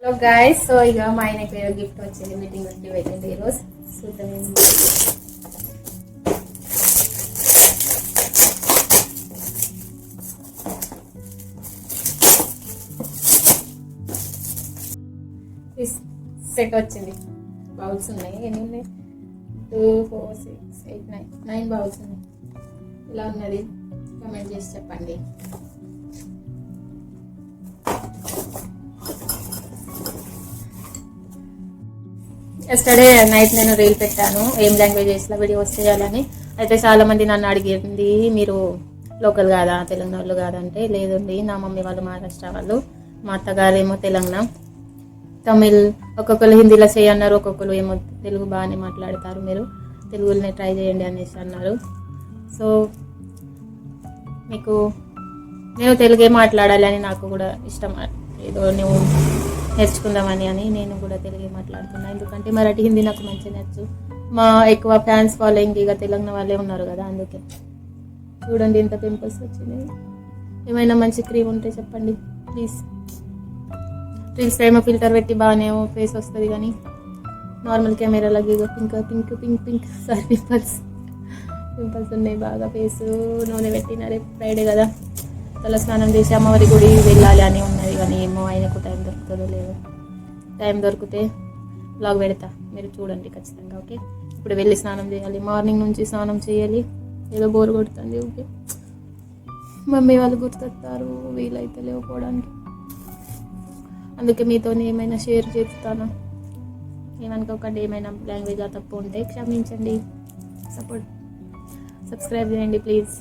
So guys, so ఇక మా ఆయనకి గిఫ్ట్ వచ్చింది, మీటింగ్ గిఫ్ట్ పెట్టింది ఈరోజు. చూద్దాం సెట్ వచ్చింది. బౌల్స్ ఉన్నాయి, ఎన్ని ఉన్నాయి? 2, 4, 6, 8, 9 బౌల్స్ ఉన్నాయి. ఇలా ఉన్నది కామెంట్ చేసి చెప్పండి. ఎస్టర్డే నైట్ నేను రీల్ పెట్టాను ఏం లాంగ్వేజెస్లో వీడియోస్ చేయాలని. అయితే చాలామంది నన్ను అడిగింది, మీరు లోకల్ కాదా, తెలంగాణ వాళ్ళు కాదా అంటే, లేదండి నా మమ్మీ వాళ్ళు మహారాష్ట్ర వాళ్ళు, మా అత్తగారు ఏమో తెలంగాణ, తమిళ్, ఒక్కొక్కరు హిందీలో చేయన్నారు, ఒక్కొక్కరు ఏమో తెలుగు బాగానే మాట్లాడతారు, మీరు తెలుగులోనే ట్రై చేయండి అనేసి అన్నారు. సో మీకు నేను తెలుగే మాట్లాడాలి అని నాకు కూడా ఇష్టం, ఏదో నువ్వు నేర్చుకుందామని నేను కూడా తెలుగే మాట్లాడుతున్నాను. ఎందుకంటే మరాఠీ, హిందీ నాకు మంచిగా నేర్చు. మా ఎక్కువ ఫ్యాన్స్ ఫాలోయింగ్ ఇక తెలంగాణ వాళ్ళే ఉన్నారు కదా, అందుకే. చూడండి ఎంత పింపుల్స్ వచ్చినాయి. ఏమైనా మంచి క్రీమ్ ఉంటే చెప్పండి ప్లీజ్. రీల్స్ ఏమో ఫిల్టర్ పెట్టి బాగానే ఫేస్ వస్తుంది, కానీ నార్మల్ కెమెరాలో pink pink pink pink sorry pimples ఉన్నాయి బాగా. ఫేస్ నూనె పెట్టిన, రేపు ఫ్రైడే కదా, తల స్నానం చేసి అమ్మవారి గుడి వెళ్ళాలి అని ఉన్నది, కానీ ఏమో ఆయనకు టైం దొరుకుతుందో లేదో. టైం దొరికితే బ్లాగ్ పెడతా, మీరు చూడండి ఖచ్చితంగా. ఓకే, ఇప్పుడు వెళ్ళి స్నానం చేయాలి, మార్నింగ్ నుంచి స్నానం చేయాలి. ఏదో బోర్ కొడుతుంది, ఓకే. మమ్మీ వాళ్ళు గుర్తొస్తారు, వీలైతే లేకపోవడానికి. అందుకే మీతో ఏమైనా షేర్ చేస్తాను, ఏమనుకోకండి. ఏమైనా లాంగ్వేజ్ తప్పు ఉంటే క్షమించండి. సబ్స్క్రైబ్ చేయండి ప్లీజ్.